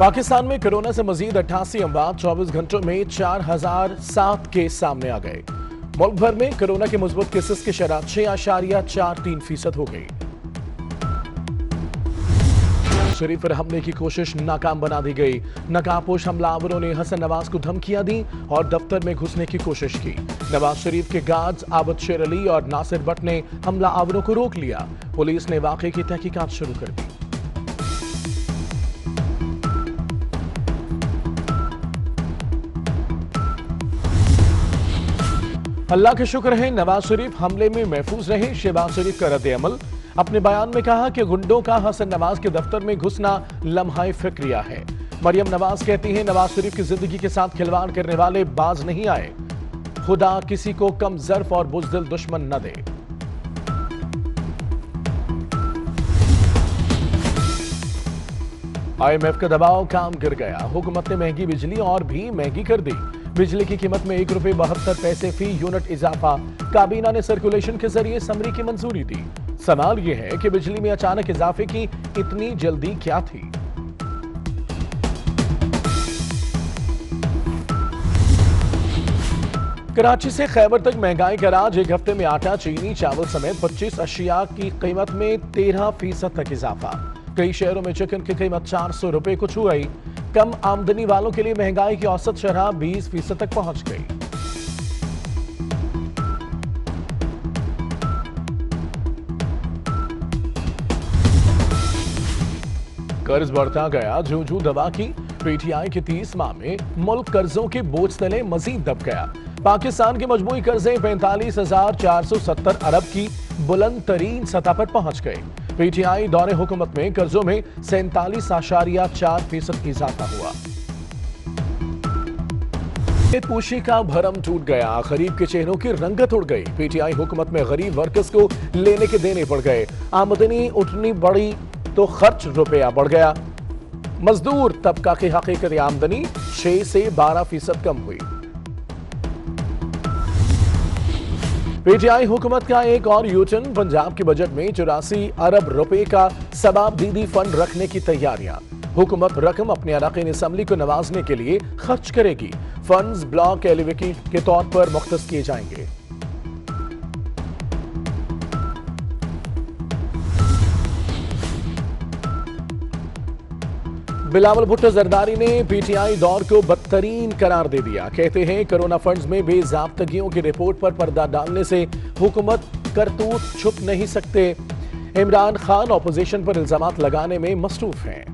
पाकिस्तान में कोरोना से मजीद 88 अमवात 24 घंटों में 4007 केस सामने आ गए। मुल्क भर में कोरोना के मुस्बत केसेस की शरह 6.43% हो गई। शरीफ पर हमले की कोशिश नाकाम बना दी गई। नकाबपोश हमलावरों ने हसन नवाज को धमकियां दी और दफ्तर में घुसने की कोशिश की। नवाज शरीफ के गार्ड्स आबद शेर अली और नासिर भट्ट ने हमलावरों को रोक लिया। पुलिस ने वाकये की तहकीकात शुरू कर दी। अल्लाह के शुक्र है नवाज शरीफ हमले में महफूज रहे। शहबाज शरीफ का रद्द अमल। अपने बयान में कहा कि गुंडों का हसन नवाज के दफ्तर में घुसना लम्हा फिक्रिया है। मरियम नवाज कहती हैं नवाज शरीफ की जिंदगी के साथ खिलवाड़ करने वाले बाज नहीं आए। खुदा किसी को कम ज़र्फ और बुज़दिल दुश्मन न दे। IMF का दबाव काम गिर गया। हुकूमत ने महंगी बिजली और भी महंगी कर दी। बिजली की कीमत में ₹1.72 फी यूनिट इजाफा। काबीना ने सर्कुलेशन के जरिए समरी की मंजूरी दी। सवाल यह है कि बिजली में अचानक इजाफे की इतनी जल्दी क्या थी। कराची से खैबर तक महंगाई का राज। एक हफ्ते में आटा, चीनी, चावल समेत 25 अशिया की कीमत में 13% तक इजाफा। कई शहरों में चिकन की कीमत ₹400 को छू गई। कम आमदनी वालों के लिए महंगाई की औसत शरह 20% तक पहुंच गई। कर्ज बढ़ता गया जूझू दवा की। PTI के 30 माह में मुल्क कर्जों के बोझ तले मजीद दब गया। पाकिस्तान के मजमूई कर्जे 45,470 अरब की बुलंद तरीन सतह पर पहुंच गए। PTI दौरे हुकूमत में कर्जों में 47.4% इजाफा हुआ। पोशी का भरम टूट गया। गरीब के चेहरों की रंगत उड़ गई। PTI हुकूमत में गरीब वर्कर्स को लेने के देने पड़ गए। आमदनी उतनी बढ़ी तो खर्च रुपया बढ़ गया। मजदूर तबका की हकीकत आमदनी 6 से 12% कम हुई। PTI हुकूमत का एक और यूटर्न। पंजाब के बजट में 84 अरब रुपए का सबाब दीदी फंड रखने की तैयारियां। हुकूमत रकम अपने अरकान असम्बली को नवाजने के लिए खर्च करेगी। फंड्स ब्लॉक एलिवेटी के तौर पर मुख्तस किए जाएंगे। बिलावल भुट्टो जरदारी ने PTI दौर को बदतरीन करार दे दिया। कहते हैं कोरोना फंड्स में बेजाब्तगियों की रिपोर्ट पर पर्दा डालने से हुकूमत करतूत छुप नहीं सकते। इमरान खान ऑपोजिशन पर इल्जामात लगाने में मसरूफ हैं।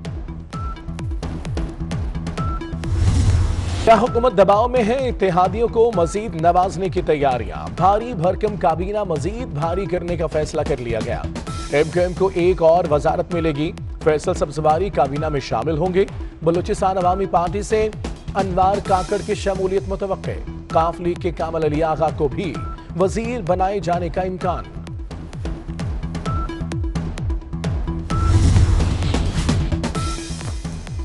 क्या हुकूमत दबाव में है? इत्तेहादियों को मजीद नवाजने की तैयारियां। भारी भरकम काबीना मजीद भारी करने का फैसला कर लिया गया। MQM को एक और वजारत मिलेगी। फैसल सब्जवारी काबीना में शामिल होंगे। बलूचिस्तान अवामी पार्टी से अनवार काकड़ की शमूलियत मुतवक्के। काफ लीग के कामल अली आगा को भी वजीर बनाए जाने का इम्कान।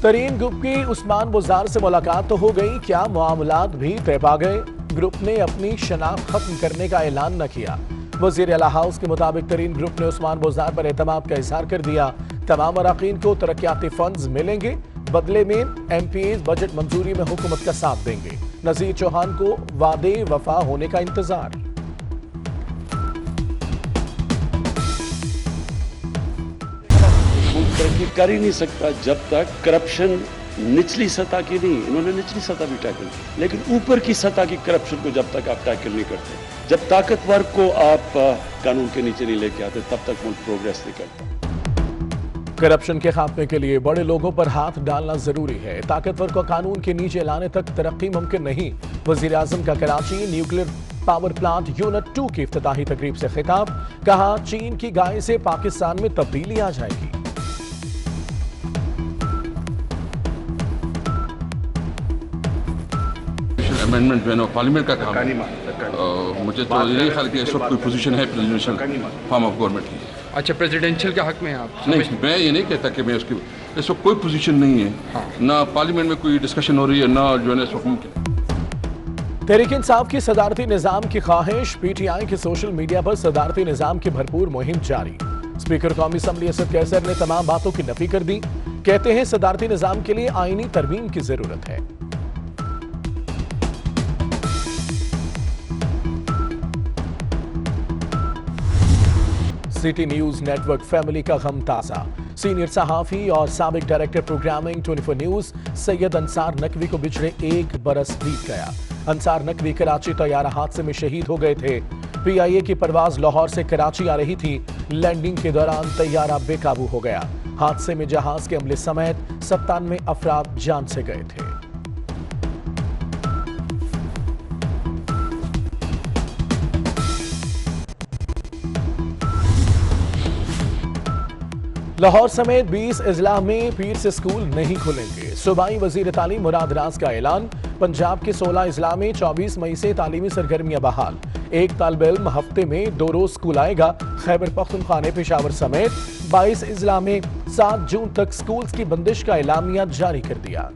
तरीन ग्रुप की उस्मान बुज़ार से मुलाकात तो हो गई, क्या मामलात भी तय पा गए? ग्रुप ने अपनी शनाख्त खत्म करने का ऐलान न किया। वज़ीर आला हाउस के मुताबिक तरीन ग्रुप ने उस्मान बुज़ार पर एतमाद का इजहार कर दिया। तमाम अरकान को तरक्याती फंड्स मिलेंगे। बदले में MPs बजट मंजूरी में हुकूमत का साथ देंगे। नज़ीर चौहान को वादे वफा होने का इंतजार। तरक्की कर ही नहीं सकता जब तक करप्शन निचली सतह की नहीं। इन्होंने निचली सतह भी टैकल की, लेकिन ऊपर की सतह की करप्शन को जब तक आप टैकल नहीं करते, जब ताकतवर को आप कानून के नीचे नहीं लेके आते, तब तक मुल्क प्रोग्रेस नहीं करता। करप्शन के खात्मे के लिए बड़े लोगों पर हाथ डालना जरूरी है। ताकतवर को कानून के नीचे लाने तक तरक्की मुमकिन नहीं। वजीर आजम का Karachi nuclear power plant unit 2 की इफ्तिताही तकरीब से खिताब। कहा चीन की गाय से पाकिस्तान में तब्दीली आ जाएगी। अमेंडमेंट जो है ना पार्लियामेंट का काम है। मुझे तो यही ख्याल कि इस वक्त कोई पोजीशन है प्रेसिडेंशियल फॉर्म ऑफ गवर्नमेंट की। अच्छा, प्रेसिडेंशियल के हक में आप? नहीं, मैं ये नहीं कहता कि मैं उसकी इस वक्त कोई पोजीशन नहीं है। हाँ। ना पार्लियामेंट में कोई डिस्कशन हो रही है, ना जो है ना इस वक्त मुमकिन। तहरीक इंसाफ की सदारती निजाम की ख्वाहिश। PTI के सोशल मीडिया पर सदारती निजाम की भरपूर मुहिम जारी। स्पीकर कौमी असम्बली असद कैसर ने तमाम बातों की नफी कर दी। कहते हैं सदारती निजाम के लिए आईनी तरमीम की जरूरत है। सिटी न्यूज नेटवर्क फैमिली का गम ताजा। सीनियर सहाफी और साबिक director programming 24 news Syed Ansar Naqvi को पिछले 1 बरस बीत गया। अंसार नकवी कराची तैयारा हादसे में शहीद हो गए थे। पीआईए की परवाज लाहौर से कराची आ रही थी। लैंडिंग के दौरान तैयारा बेकाबू हो गया। हादसे में जहाज के अमले समेत 97 अफराद जान से गए थे। लाहौर समेत 20 अजला में पीर से स्कूल नहीं खुलेंगे। सूबाई वजीर तालीम मुराद राज का ऐलान। पंजाब के 16 अजला में 24 मई से तालीमी सरगर्मियां बहाल। एक तालिब इल्म हफ्ते में 2 रोज स्कूल आएगा। खैबर पख्तूनख्वा ने पेशावर समेत 22 अजला में 7 जून तक स्कूल्स की बंदिश का एलामिया जारी कर दिया।